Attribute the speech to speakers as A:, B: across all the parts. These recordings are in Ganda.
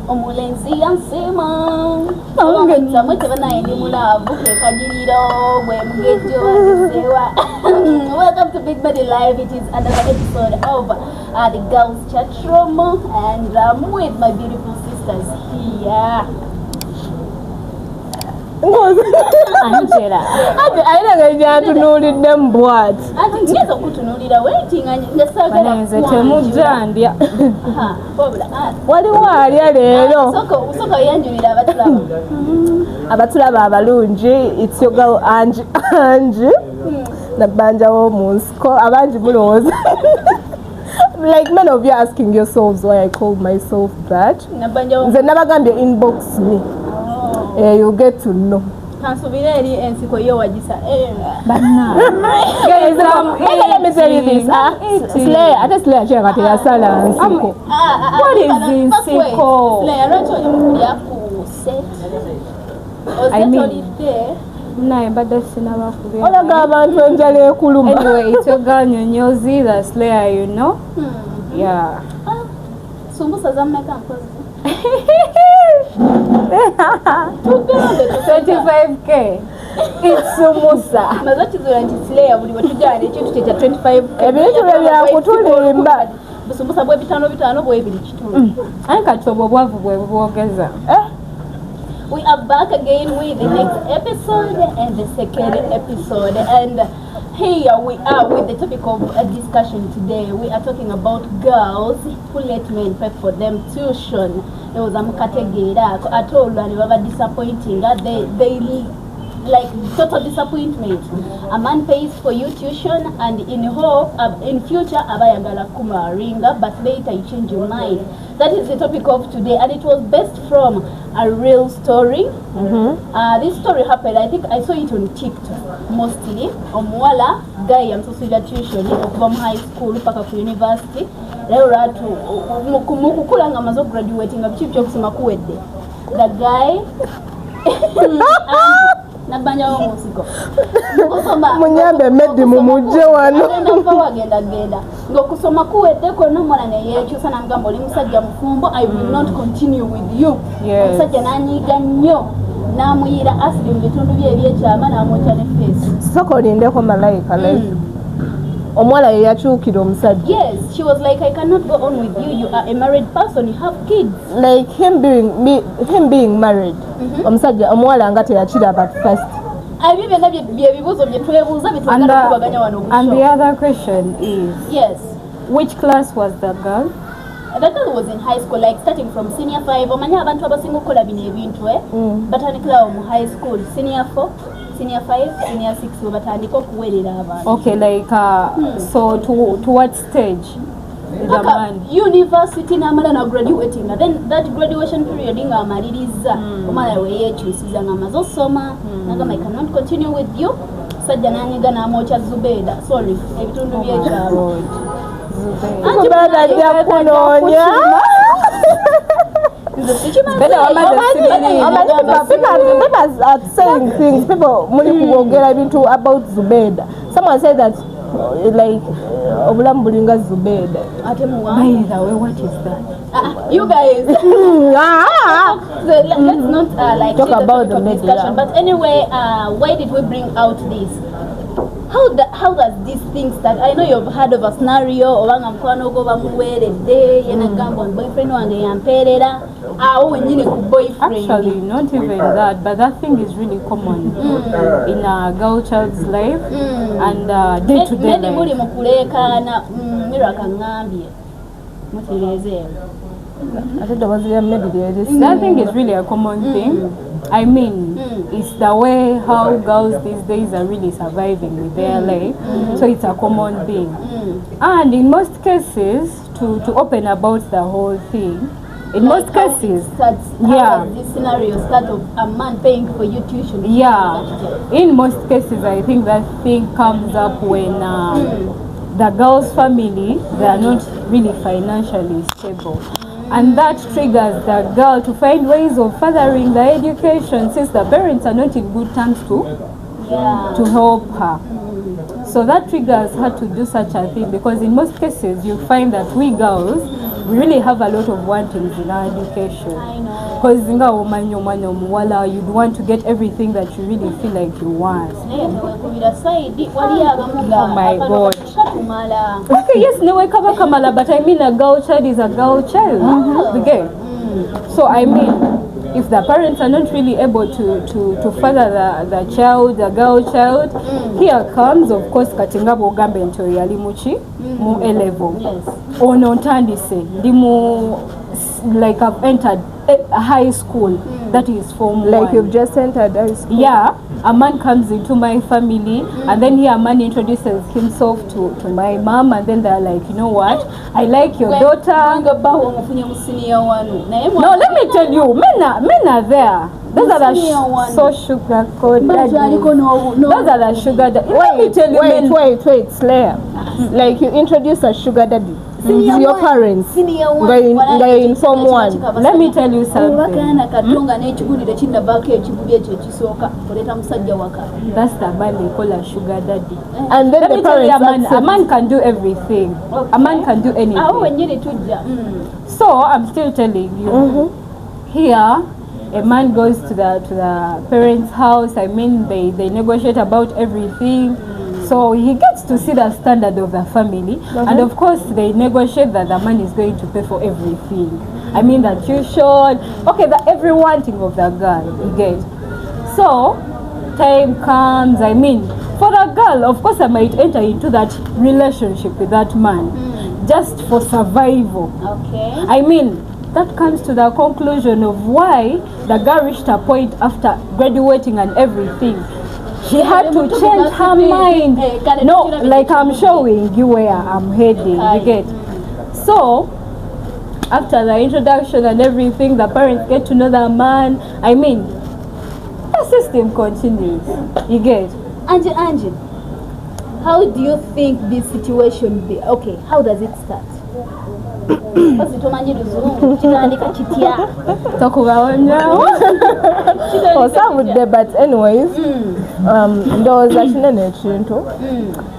A: omulenzi yansema mwete banayendi mulavu kekagiriro bwe mugejo wasewa. Welcome to Big Body Live. It is another episode of the Girls Chat Room, and I'm with my beautiful sisters here.
B: Angela. I don't know to know them what.
A: I think yes, I could know the waiting and the second is a
B: Temujan. What do Abatula Balunji, it's your girl Angie. The Banja Musko, Abanji Bulos. Like many of you asking yourselves why I call myself that. They never gonna inbox me. You get to know.
A: But
B: now, guys, let me tell you this. Slay, I just let you get your salary. What is this? I mean, no, but that's never anyway, it's your girl Nyonyozi, the Slayer, you know? Yeah. 25k. It's Sumusa.
A: Mazati Slayer, we were to get 25k. Busumusa bwe bitano bwe bili kitundu. We are back again with the next episode and the second episode, and here we are with the topic of a discussion today. We are talking about girls who let men pay for them tuition. There was a mkategera at all and they were disappointing that they like total disappointment. A man pays for you tuition and in hope in future abayagala kumaringa, but later you change your mind. That is the topic of today, and it was based from a real story. This story happened, I think I saw it on TikTok mostly. Omwala guy amsosula tuition from high school paka ku university. Leo ratu mukukula nga mazo graduating abichi byo kusoma kuwedde. The guy nabanja wo musiko
B: munyambe meddi mu mujje wano
A: agenda ngokusoma kuweddeko nomwana neyekyusa namugamba oli musajja mufumbo, I will not continue with you. Musajja nanyiga nnyo namuyira asidi mu bitundu bye ebyekyama namwokya ne face.
B: Soko lindeko malayika like omwala yakyukira omusajja.
A: Yes, she was like, I cannot go on with you. You are a married person, you have kids.
B: Like him being married. Omusajja omwala nga teyakira but first.
A: And
B: the other question is,
A: yes,
B: which class was the girl?
A: The girl was in high school, like starting from senior 5. Omanya abantu abasinga okukola bino ebintu batandikira mu high school, senior 4, senior 5, senior 6 batandika okuwerera abantu.
B: Okay, like so to what stage? The man
A: university namala na graduating, then that graduation period nga amaliriza omala we yekyusiza nga mazo soma nagamba I cannot continue with you. Sajja nanyiga namwocha Zubeda, sorry ebitundu byekyalo Zubeda
B: ajja kunonya. People are saying things. People about Zubeda. Someone said that like obulambulinga Zubeda.
A: By the way, what is that? You guys. Let's not like
B: talk about the discussion.
A: But anyway, why did we bring out this? How does these things that I know you've heard of a scenario obanga mkwano go bamuweredde yenagamba boyfriend wange yamperera wenyine ku boyfriend.
B: Actually not even that, but that thing is really common in a girl child's life and day to day life.
A: Muri mukulekana mira kangambye mutereze.
B: That thing is really a common thing. I mean, it's the way how girls these days are really surviving with their life. So it's a common thing. And in most cases, to open about the whole thing, in most cases,
A: this scenario start of a man paying for you tuition.
B: Yeah, in most cases, I think that thing comes up when the girl's family, they are not really financially stable. And that triggers the girl to find ways of furthering the education since the parents are not in good terms to help her. So that triggers her to do such a thing, because in most cases you find that we girls, we really have a lot of wantings in our education.
A: I know.
B: Because you'd want to get everything that you really feel like you want.
A: Oh
B: my God. Okay, yes, no, Kamala, but I mean a girl child is a girl child. Okay. So I mean, if the parents are not really able to father the child, the girl child, here comes, of course, Katingabo Gambe into Yalimuchi, mu A level.
A: Yes.
B: Or no Tandise, Dimu, like I've entered a high school, that is Form 1.
C: Like you've just entered high school?
B: Yeah, a man comes into my family, and then here a man introduces himself to my mom, and then they're like, you know what, I like your daughter. No, let me tell you, men are there. Those are the so sugar coated. Those are the sugar daddy. Let me tell you,
C: wait, Slayer. Like you introduce a sugar daddy to your parents. They're in Form 1.
B: Let me tell you something. That's the man they call a sugar daddy.
C: And then
B: let
C: the
B: me tell you,
C: parents
B: a man can do everything.
A: Okay.
B: A man can do anything. So I'm still telling you, here a man goes to the parents' house. I mean, they negotiate about everything. So he gets to see the standard of the family, and of course they negotiate that the man is going to pay for everything. I mean the tuition, okay, the every wanting of the girl, you get. So time comes, I mean, for the girl, of course I might enter into that relationship with that man just for survival.
A: Okay.
B: I mean, that comes to the conclusion of why the girl reached a point after graduating and everything. She had to change her mind. No, like I'm showing you where I'm heading, you get. So, after the introduction and everything, the parents get to know the man. I mean, the system continues, you get.
A: Angie, how do you think this situation be? Okay, how does it start?
C: Osabudde, but anyways, ndowooza kinene ekintu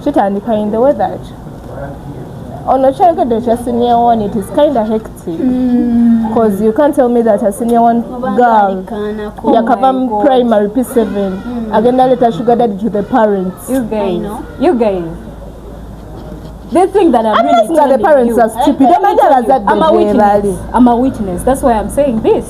C: kitandika in the way that ono kyayogedde ekya senior 1, it is kind of hectic because you can't tell me that a senior 1 girl yakava mu primary P7 agenda letter sugar daddy to the parents.
B: You guys, they think that I'm really telling
C: the parents
B: you.
C: are stupid.
B: I'm a witness. That's why I'm saying this.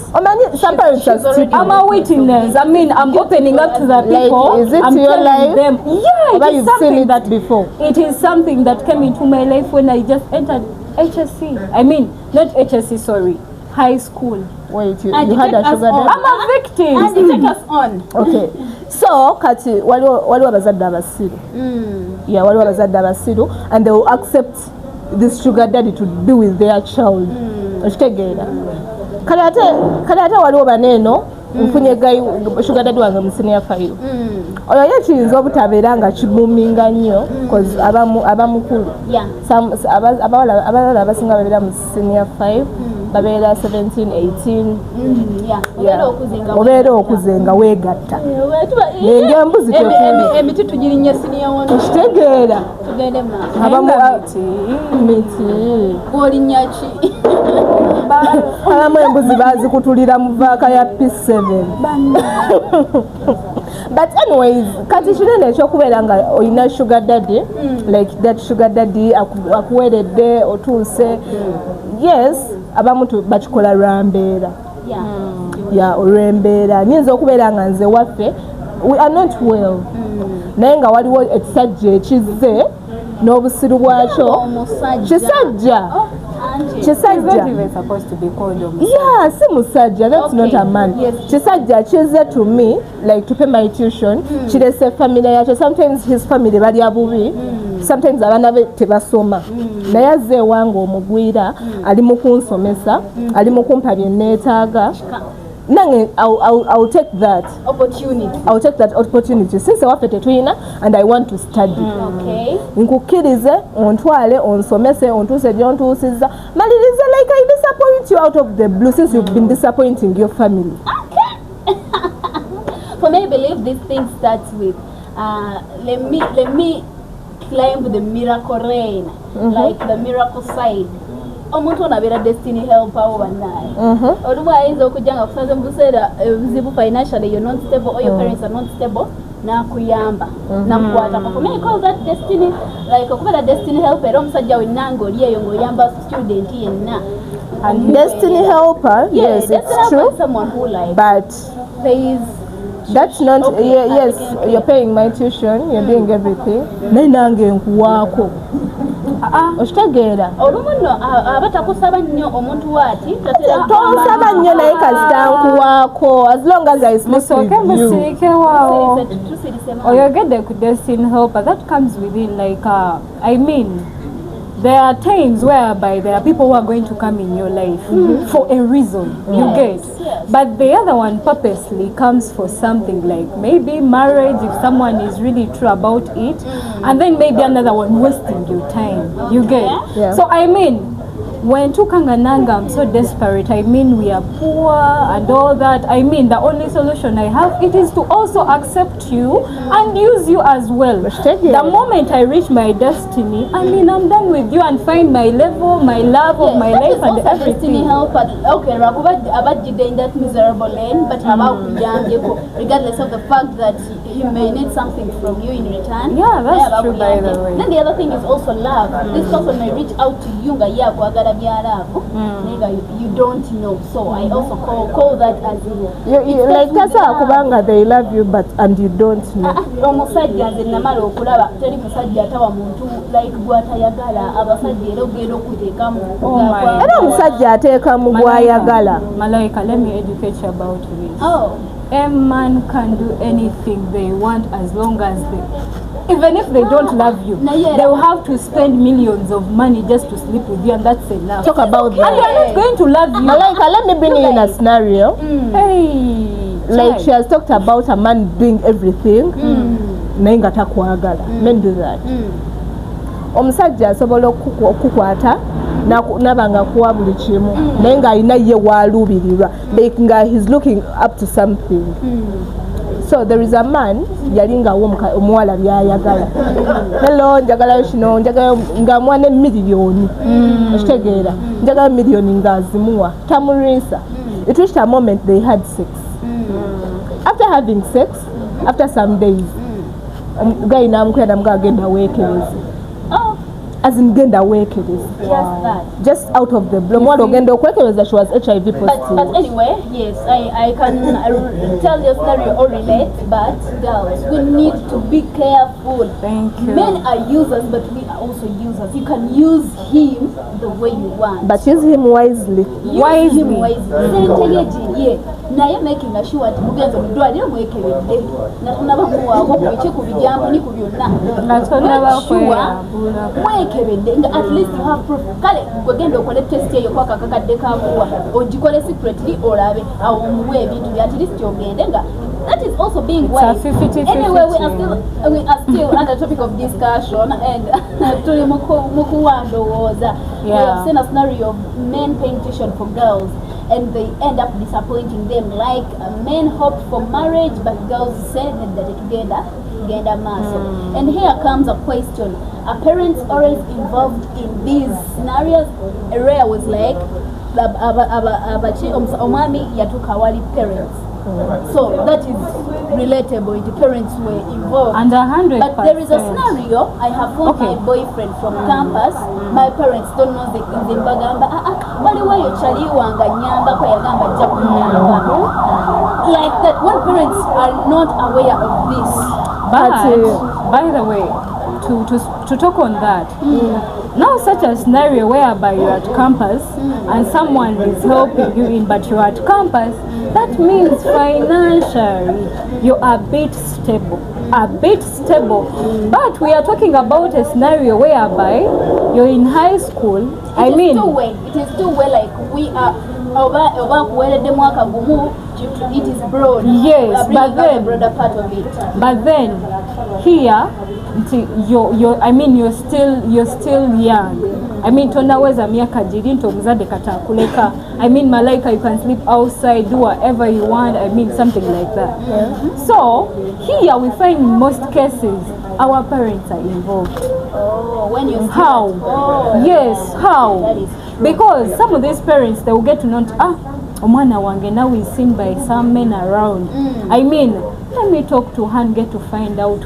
C: Some parents are stupid.
B: I'm a witness. I mean, I'm opening up to the people.
C: Is it
B: I'm
C: your
B: telling
C: life?
B: them. Yeah, it is something that
C: before.
B: It is something that came into my life when I just entered HSC. I mean, not HSC, sorry, high school.
C: Wait, you had a sugar daddy?
B: I'm a victim.
A: And take us on.
C: Okay. So, kati waliwo abazadde abasiru. Yeah, waliwo abazadde abasiru, and they will accept this sugar daddy to be with their child. Okitegeera. Kale ate waliwo baneeno nfunye sugar daddy wange mu senior 5. Oyo ye kiyinza obutabeera nga kibuuminga nnyo because abamukulu.
A: Yeah.
C: Abalala abasinga babeera mu senior 5. Babeera 17, 18. Obeera okuzenga weegatta. Embuzi
A: emiti tugirinnya senior 1.
C: okitegeera.
A: Tugende maaso.
C: Abamu miti.
A: Bw'olinnya ki?
C: Abamu embuzi baazikutulira mu vaaka ya P7. But anyways, kati kinene ekyokubeera nga olina sugar daddy, like that sugar daddy akuweredde otuuse. Yes, abamu bakikola lwa mbeera. Yeah, olw'embeera. Nyinza okubeera nga nze waffe we are not well. Naye nga waliwo ekisajja ekizze n'obusiru bwakyo. Kisajja. Kisajja. Yeah, si musajja. That's not a man. Kisajja kizze to me, like to pay my tuition. Kirese family yakyo. Sometimes his family bali abubi. Sometimes abaana be tebasoma. Naye azze ewange omugwira ali mu kunsomesa, ali mu kumpa bye neetaaga. Nange I'll take that opportunity. I'll take that opportunity. Since waffe tetuyina and I want to study.
A: Okay.
C: Nkukkirize ontwale onsomese ontuuse gy'ontuusizza malirize, like I disappoint you out of the blue since you've been disappointing your family.
A: Okay. For me, I believe this thing starts with let me climb the miracle rain, like the miracle side. omuntu onabera destiny help awo bannaye olumu ayinza okujja nga kusaze mu buseera buzibu financially you're not stable or your parents are not stable nakuyamba nakukwatako for me I call that destiny like okubeera destiny help era omusajja wenna ng'oli eyo ng'oyamba student yenna
C: destiny helper, yes, it's true,
A: someone who like
C: but
A: pays.
C: That's not,
A: Okay,
C: yes, you're paying my tuition, you're doing everything. Nange nkuwaako. Okitegeera.
A: Olumu nno abatakusaba nnyo omuntu waati
C: tosaba nnyo naye kasita nkuwaako as long as I sleep with you.
B: Musirike waawo oyogedde ku destiny helper that comes within like I mean there are times whereby there are people who are going to come in your life for a reason, you get.
A: Yes.
B: But the other one purposely comes for something like maybe marriage if someone is really true about it, and then maybe another one wasting your time, you get.
C: Yeah.
B: So I mean, when Tukanga Nanga, I'm so desperate, I mean we are poor and all that, I mean the only solution I have, it is to also accept you and use you as well. The moment I reach my destiny, I mean I'm done with you and find my level, my love of my life and everything.
A: Destiny help, okay, abajjidde in that miserable lane, but abakuyambyeko, regardless of the fact that he may need something from you in return.
B: Yeah, that's true by the way.
A: Then the other thing is also love. This person may reach out to you nga yakwagala byalabo, you don't know. So I also call that as
C: like tasa kubanga they love you but and you don't know.
A: Omusajja nze namala okulaba teri musajja atawa muntu like gwatayagala abasajja era ogenda okuteekamu
C: era omusajja ateekamu gwayagala.
B: Malaika, let me educate you about this.
A: Oh.
B: A man can do anything they want as long as even if they don't love you, they will have to spend millions of money just to sleep with you, and that's enough.
C: Talk about that.
B: And they are not going to love you.
C: Malaika, let me bring you in a scenario.
B: Hey,
C: like she has talked about a man doing everything. Naye nga takwagala. Men do that. Omusajja asobola okukukwata nabanga kuwa buli kimu naye nga alina ye waaluubirirwa like nga he's looking up to something. So there is a man yali nga omuwala byayagala. Hello, njagala kino, njagala nga mwana miliyoni. Okitegeera, njagala miliyoni ng'azimuwa tamulwisa. It reached a moment they had sex. After having sex, after some days, guy namukira namuga agenda weekereze. As in genda weekereze. Just out of the blue. Omwana ogenda okwekereza she was HIV positive.
A: But anyway, yes, I can tell your scenario or relate, but girls, we need to be careful.
B: Thank you.
A: Men are users, but we are also users. You can use him the way you want.
C: But use him wisely.
A: Use him wisely. Naye making sure ati mugenzo mudwaliro mwekeredde natunaba muwaako ku biki ku bijambo ni ku byonna mwekebedde nga at least you have proof. Kale gwegenda okole test eyo kwaka kakadde kakuwa ogikole secretly olabe awo omuwe ebintu bya at least ogende nga that is also being wise. Anyway, we are still on the topic of discussion and tuli mukuwandowooza. We have seen a scenario of men paying tuition for girls and they end up disappointing them. Like men hope for marriage but girls say that genda maso. And here comes a question. Are parents always involved in these scenarios? Area was like omwami yatuka wali parents. So that is relatable. The parents were involved.
B: And 100%.
A: But there is a scenario. I have found my boyfriend from campus. My parents don't know the bagamba. Waliwo yo chali wanga nyamba kwa yagamba jabu nyamba. Like that. When parents are not aware of this.
B: But by the way, to talk on that. Now such a scenario whereby you're at campus and someone is helping you in but you're at campus, that means financially you're a bit stable. But we are talking about a scenario whereby you're in high school.
A: It is still way like we are it is broad.
B: Yes, but then
A: the broader part of it.
B: But then here you're still young. I mean tonaweza miaka jiri nto mzade katakuleka. I mean Malaika, you can sleep outside, do whatever you want. I mean something like that. So here we find in most cases our parents are involved.
A: Oh, when you see
B: How?
A: that. Oh,
B: Yes,
A: that
B: how?
A: is true.
B: Because some of these parents, they will get to know, omwana wange now is seen by some men around. I mean, let me talk to her and get to find out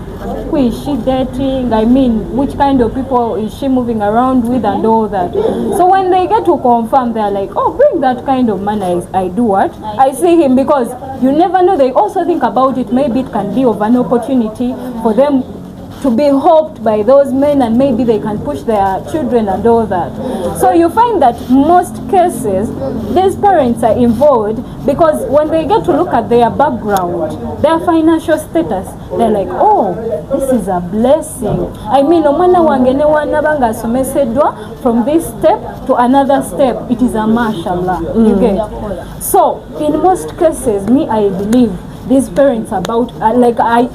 B: who is she dating, I mean, which kind of people is she moving around with and all that. So when they get to confirm, they're like, oh, bring that kind of man, I do what? I see him, because you never know, they also think about it, maybe it can be of an opportunity for them to be helped by those men, and maybe they can push their children and all that. So you find that most cases, these parents are involved because when they get to look at their background, their financial status, they're like, oh, this is a blessing. I mean, omwana wange ne wanaba nga asomeseddwa from this step to another step. It is a mashallah. You get? So in most cases, me, I believe these parents about are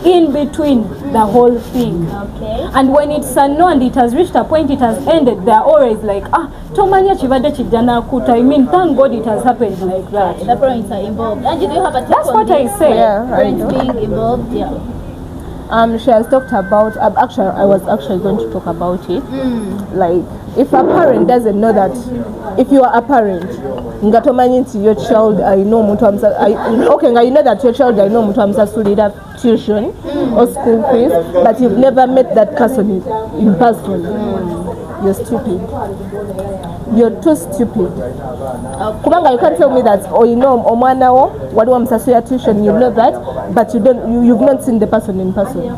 B: in between the whole thing.
A: Okay.
B: And when it's a no and it has reached a point, it has ended, they're always like, tomanya chivade chijana kuta. I mean, thank God it has happened like that.
A: The parents are involved. And do you have a take
B: That's
A: on
B: what I
A: this?
B: say.
C: Yeah, I
A: Parents
C: do.
A: being involved, yeah.
C: She has talked about, I was actually going to talk about it. Like, if a parent doesn't know that, if you are a parent, ngatomanyi nti your child, I know you know that your child, I know mutu amusasulira tuition or school fees, but you've never met that person in person. You're stupid. You're too stupid. Kubanga, you can't tell me that, you know, omwana wo wali wamusasulira tuition, you know that, but you've not seen the person in person.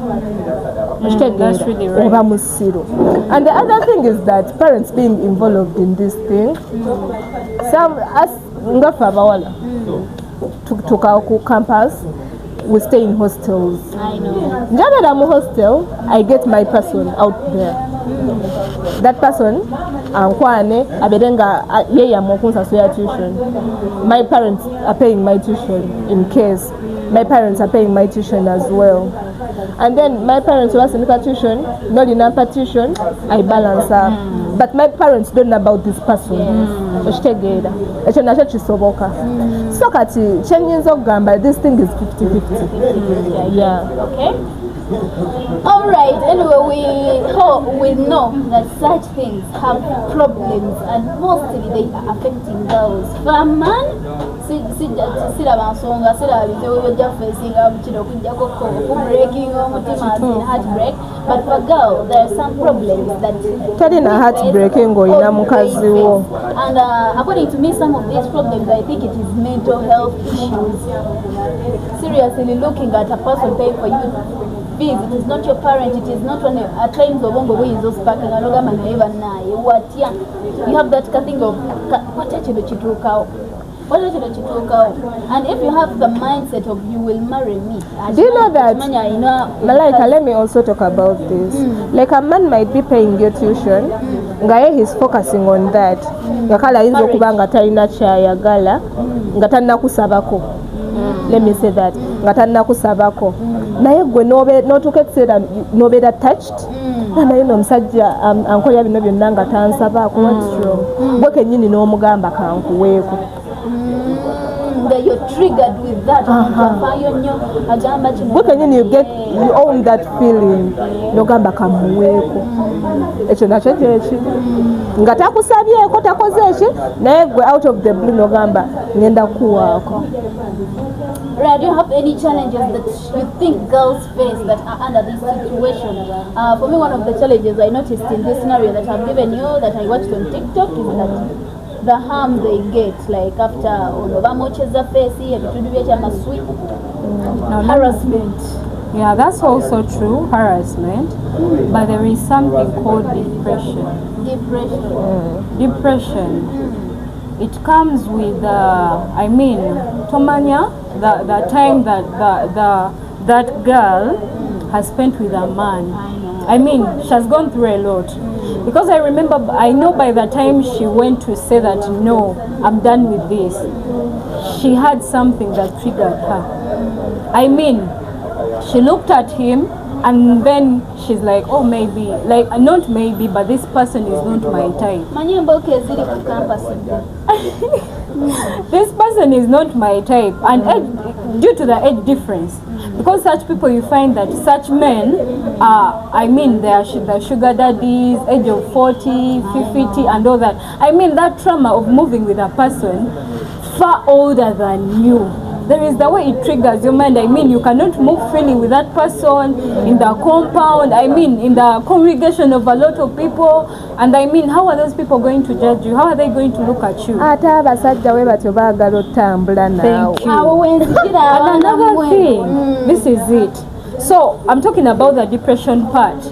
B: That's really right.
C: And the other thing is that parents being involved in this thing, some us ngafa abawala tuka ku campus, we stay in hostels.
A: I know.
C: Njabera mu hostel, I get my person out there. That person ankwane abedenga yeye amokunsasulira tuition. My parents are paying my tuition in case. My parents are paying my tuition as well. And then my parents who in tuition, not in tuition, I balance up. But my parents don't know about this person. So kati chenyenzo gamba, this thing is 50-50. Yeah.
A: Okay. All right. Anyway, we know that such things have problems, and mostly they are affecting girls. For a man, heartbreak. But for girls, there are some problems that
C: heartbreaking
A: and according to me, some of these problems, I think it is mental health issues. Seriously, looking at a person paying for you fees, it is not your parent, it is not one at times of one way is those packing and you have that thing of and if you have the mindset of you will marry me.
C: Do you know that, Malaika, let me also talk about this. Like a man might be paying your tuition, ngaye he's focusing on that. Yakala inzo kubanga talina kyayagala, nga tanna kusabako. Let me say that. Nga tanna kusabako. Naye gwe notuuka ekiseera nobeera touched. Naye n'omusajja ankolera bino byonna nga tansabaako. What's wrong? Gwe kennyini n'omugamba kankuweeko.
A: You're triggered with that.
C: You own that feeling. Nogamba kamuweeko. Ekyo nakyo kyeki. Nga takusabyeko takoze eki naye gwe out of the blue nogamba ngenda kuwaako.
A: Right, do you have any challenges that you think girls face that are under this situation? For me, one of the challenges I noticed in this scenario that I've given you, that I watched on TikTok, is that the harm they get, like after onobamocheza face, harassment.
B: Yeah, that's also true, harassment. But there is something called depression. Depression. It comes with, Tomanya, the time that girl has spent with a man. I mean, she has gone through a lot. Because I know by the time she went to say that, no, I'm done with this, she had something that triggered her. I mean, she looked at him and then she's like, oh, maybe, like, not maybe, but this person is not my type. This person is not my type. And due to the age difference, because such people, you find that such men are, I mean, they are the sugar daddies, age of 40, 50 and all that. I mean, that trauma of moving with a person far older than you, there is the way it triggers your mind. I mean, you cannot move freely with that person in the compound, I mean, in the congregation of a lot of people. And I mean, how are those people going to judge you? How are they going to look at you?
C: Ate abasajja we batyo baagala otambula naawe.
B: And another thing, this is it. So I'm talking about the depression part.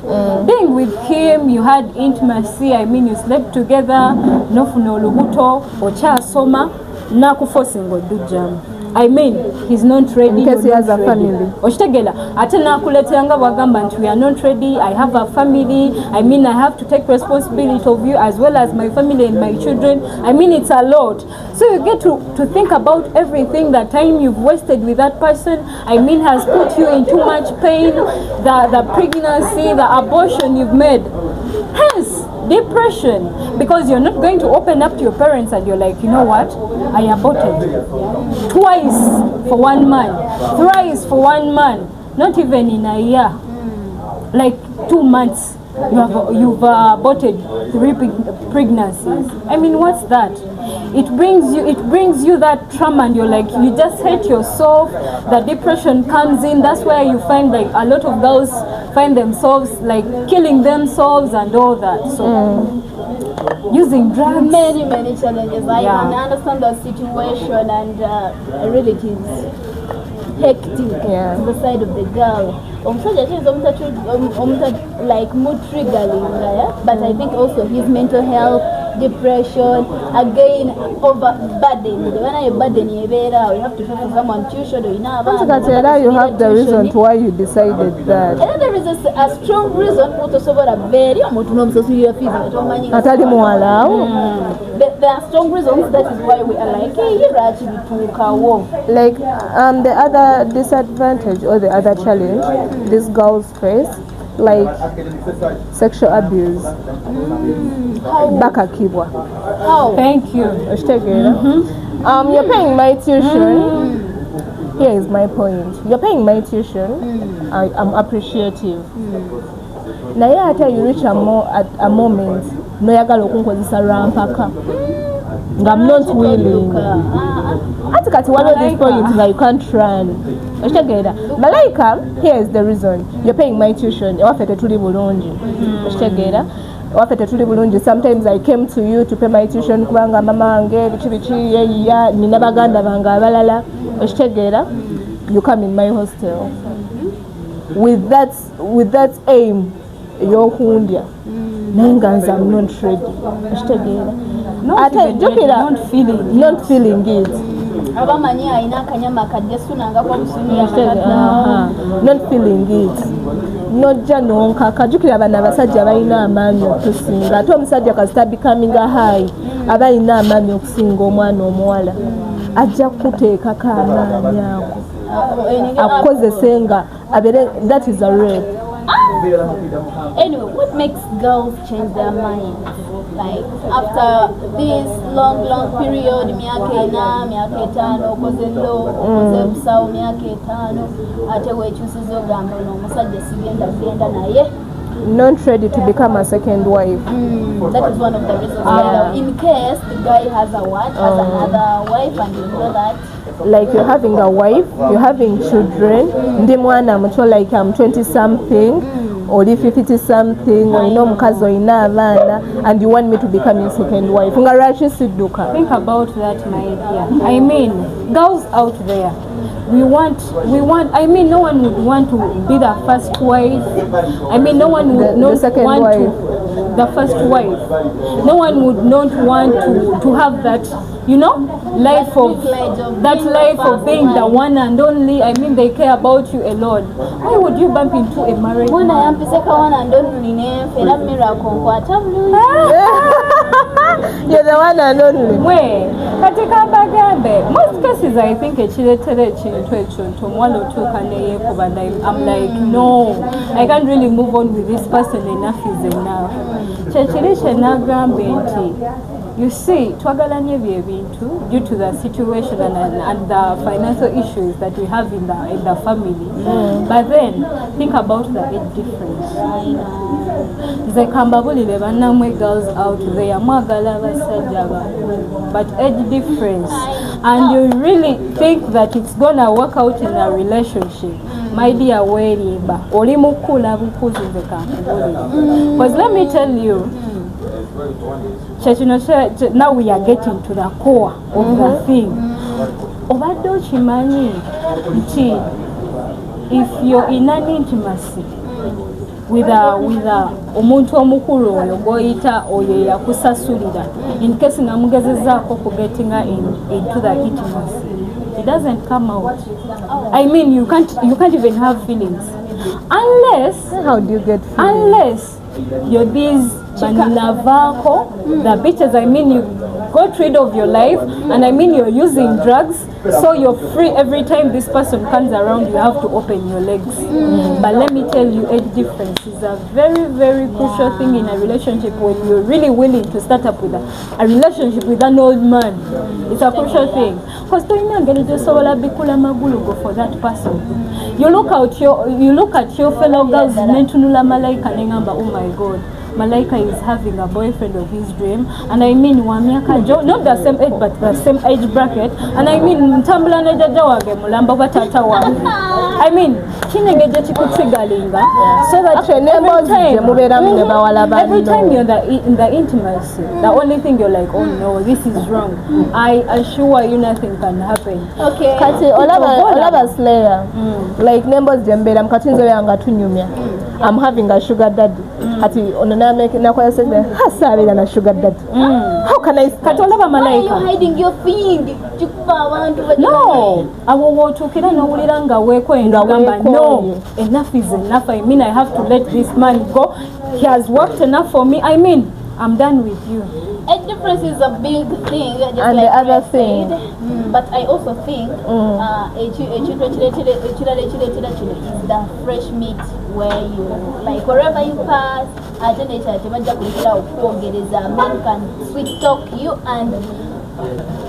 B: Being with him, you had intimacy, I mean, you slept together, nofuna olubuto, okyasoma, nakuforcing odujjamu. I mean, he's not ready.
C: In case he has a family.
B: Oshitegela, ate nakuleetanga bwagamba nti we are not ready, I have a family, I mean, I have to take responsibility of you as well as my family and my children. I mean, it's a lot. So you get to think about everything, the time you've wasted with that person, I mean, has put you in too much pain, the pregnancy, the abortion you've made. Hence, depression, because you're not going to open up to your parents and you're like, you know what, I aborted twice for 1 month, thrice for 1 month, not even in a year, like 2 months you've aborted 3 pregnancies. I mean, what's that? It brings you that trauma and you're like, you just hate yourself. The depression comes in. That's where you find like a lot of girls find themselves like killing themselves and all that. So using drugs,
A: many challenges. I can understand the situation, and really it is hectic to the side of the girl. Like mood triggering, but I think also his mental health, depression, again overburdened. When I burden you have to focus someone tuition or
C: you have the reason why you decided that.
A: And then there is a strong reason there are strong reasons, that is why we are like,
C: like the other disadvantage or the other challenge these girls face, like sexual abuse. Bakakibwa.
A: How?
B: Thank you.
C: You're paying my tuition. Here is my point. You're paying my tuition. I'm appreciative. Now you reach a moment noyagala okunkozesa rampaka. I'm not willing. At one of these points that you can't run. Malaika, here is the reason. You're paying my tuition. Sometimes I came to you to pay my tuition kubanga mama wange bichi ya nina baganda banga abalala. You come in my hostel. With that aim, you're hundia. Nanganza, I'm not ready. Not feeling it. Not feeling it. Nojja nonka kajukira abana abasajja abalina amaanyi okusinga ate omusajja kasita becoming high abalina amaanyi okusinga omwana omuwala ajja kuteekako amaanyi ago akukozese nga that is a rape.
A: Anyway, what makes girls change their mind? Like after this long period, miaka ina, miaka etano, kozendo, kozebusao, miaka etano, ate wechusizo gambo no musajja sigenda naye.
C: Not ready to become a second wife.
A: That is one of the reasons. In case the guy has another wife and you know that.
C: Like you're having a wife, you're having children, ndi mwana muto like I'm 20 something or 50 something or mukazi oyina abaana and you want me to become your second wife.
B: Think about that, my dear. I mean, girls out there, we want, I mean, no one would want to be the first wife. I mean, no one would not want to the first wife. No one would not want to have that, you know, life of being the one and only. I mean, they care about you a lot. Why would you bump into a married man?
C: You're the one and only.
B: Wait, katika bagambe. Most cases, I think I'm like, no, I can't really move on with this person. Enough is enough. You see, twagalanye bye bintu due to the situation and the financial issues that we have in the family. But then think about the age difference. Nze kambabulire bannamwe girls out there mwagala abasajja but age difference, and you really think that it's gonna work out in a relationship. My dear, werimba oli mukula bukuzi nze kankubulire, because let me tell you, now we are getting to the core of the thing. Obadde okimanyi nti if you're in an intimacy with omuntu omukulu oyo goyita oyo yakusasulira, in case nga mugezezaako kugetinga into the intimacy, it doesn't come out. I mean, you can't even have feelings unless,
C: how do you get feelings?
B: Unless you're these Manilavako, the bitches. I mean, you got rid of your life, and I mean you're using drugs, so you're free every time this person comes around. You have to open your legs. But let me tell you, age difference is a very, very crucial thing in a relationship. When you're really willing to start up with a relationship with an old man, it's a crucial thing. Because for that person, you look at your fellow girls, oh my God, Malaika is having a boyfriend of his dream, and I mean Wamiaka Jo, not the same age but the same age bracket, and I mean Ntambula na Jaja wage mulamba batata wage. I mean kinegeje kikutrigalinga, so that every time you're in the intimacy, the only thing you're like, oh no, this is wrong. I assure you nothing can happen.
A: Okay.
C: Kati olaba slayer, like nembers jembera mkatinzo yanga tunyumya. I'm having a sugar daddy. Kati onanameke nakoya sebe hasabira na sugar daddy. How can I kati olaba Malaika?
A: Why are you hiding your feelings?
B: No, awowotukira nowulira nga wekwenda gamba no, enough is enough. I mean, I have to let this man go. He has worked enough for me. I mean, I'm done with you.
A: Age difference is a big thing, just
C: and
A: like
C: the other thing,
A: but I also think is the fresh meat where you, like wherever you pass, men can sweet talk you, and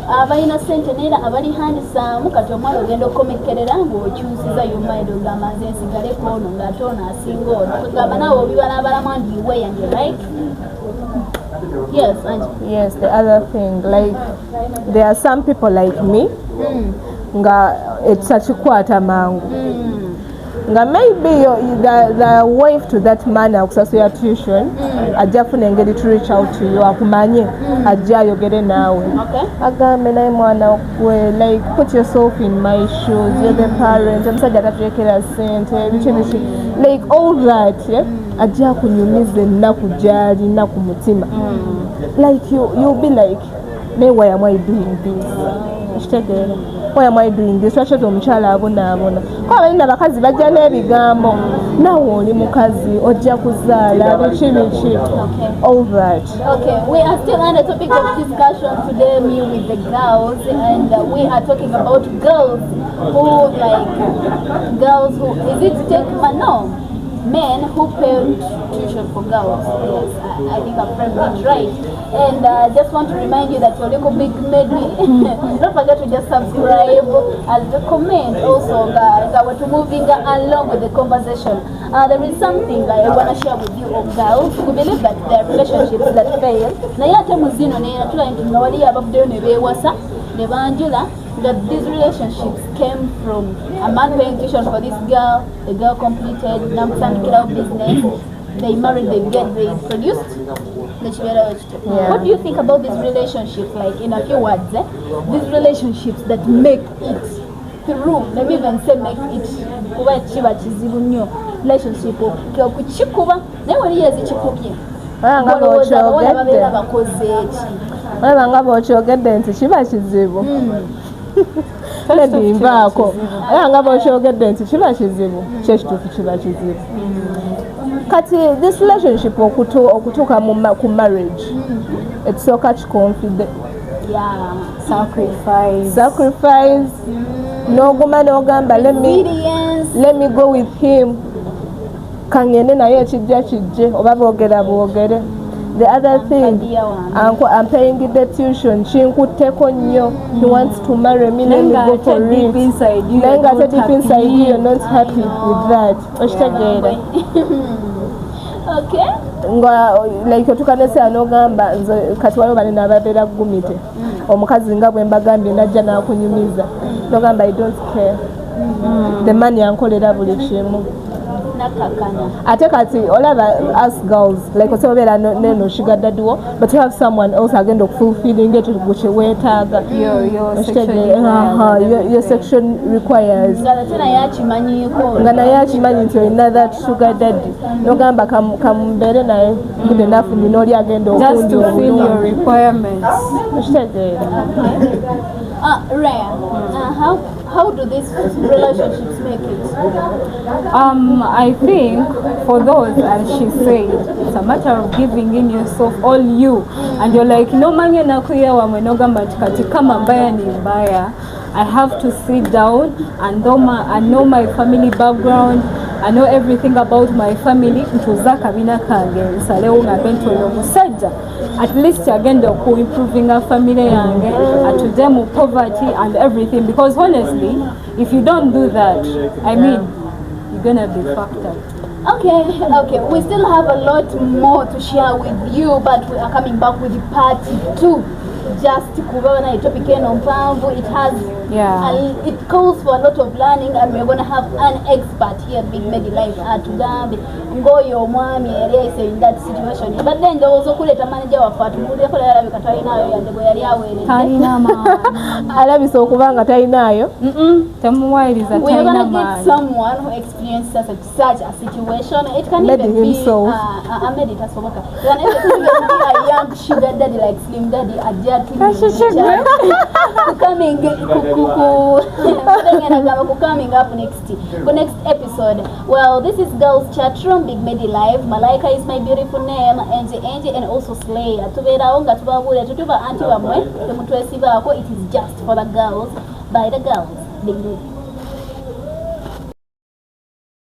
A: abalina sente neera abali handsome kati omwana ogenda okomekerera ng'okyusiza yomaid ogamba nze nsigaleko ono ng'ate ono asinga ono kugamba naawe obibalabalamu and you weigh and you like. Yes,
C: yes, the other thing, like there are some people like me nga etakikwata mangu nga maybe the wife to that man akusasula tuition ajja funa engeri to reach out to you akumanye ajja ayogere naawe agambe naye mwana gwe, like put yourself in my shoes, you're the parent, omusajja atatuleekera sente biki like all that, yeah? Ajja kunyumiza ennaku gy'alina ku mutima, like you'll be like, why am I doing this? Why am I doing this? Lwaki omukyala abonaabona? Kuba abalina abakazi bajja n'ebigambo, naawe oli mukazi ojja kuzaala biki all that.
A: Okay, we are still on the topic of discussion today, me with the girls, and we are talking about girls who is it take no men who pay tuition for girls. Yes, I think I'm framed it right. And just want to remind you that your little big medley, don't forget to just subscribe and comment also, guys. We're moving along with the conversation. There is something I want to share with you, girls. We believe that there are relationships that fail. That these relationships came from a man paying tuition for this girl, the girl completed business, they married, they produced. What do you think about these relationships, like in a few words, these relationships that make it through, let me even say make it relationship okuchikuba naye wali yazikikubye
C: nga bw'okyogedde nti kiba kizibu nebimbaako nga bw'okyogedde nti kiba kizibu kyekituufu kiba kizibu kati this relationship okutuuka ku marriage ekisooka kikonfide sacrifice n'oguma n'ogamba let me go with him kangende naye ekijja kijje oba boogera boogere The other thing,
A: Idea one.
C: I'm paying the tuition. Chinkutteko nnyo. He wants to marry me. Let me go for it.
B: Deep inside you,
C: Nenga
B: you're
C: ate deep
B: not
C: inside you,
B: happy.
C: you're not happy with that. Okitegeera.
A: Okay.
C: Nga like otukanese n'ogamba nze kati waliwo banene ababeera gumite. Omukazi nga bwe mbagambye najja n'akunyumiza. N'ogamba I don't care. The money ankolera buli kimu.
A: Nakakana.
C: Ate kati olaba us girls like osobeera neno sugar daddy wo, but you have someone else agenda okufulfilling it kye weetaaga. Your section requires.
A: Nga tena yakimanyiiko.
C: Nga naye akimanyi nti olina that sugar daddy. N'ogamba kambeere naye good enough nina oli agenda
B: Just
C: okundi
B: to fill your
C: obulungi.
B: requirements.
C: Okitegeera.
A: Rare. How do these relationships make it?
B: I think for those, as she said, it's a matter of giving in yourself, all you, and you're like, no manye nakuya wa mwenoga matikati kama mbaya ni mbaya. I have to sit down and know my family background. I know everything about my family. Ntuza kabina kange nsalewo nga bentolo musajja. At least agenda ku improving our family yange, atude mu poverty and everything. Because honestly, if you don't do that, I mean, you're gonna be fucked up.
A: Okay, we still have a lot more to share with you, but we are coming back with part 2. Just kubona topic eno mpanvu, it has it calls for a lot of learning, and we're going to have an expert here Big Medi Life atugambe ngoyo omwami yali ayise in that situation, but then ndowooza okuleeta manager waffe atumuulireko naye alabika talinayo yadde bwe yali aweeredde
B: Talina maani.
C: Alabise okuba nga talinayo.
B: Temuwayiriza
A: we're going
B: talina
A: to get
B: maani.
A: someone who experienced such a situation. It can
C: Medi
A: even
C: himself.
A: be a Medi tasoboka. It can even be a young sugar daddy like Slim Daddy ajja coming up next episode. Well, this is Girls Chat Room, Big Medi Live. Malaika is my beautiful name, Angie, and also Slay. Tubeerawo nga tubabuulira tutuba anti bamwe temutwesibaako. It is just for the girls, by the girls. Big Medi.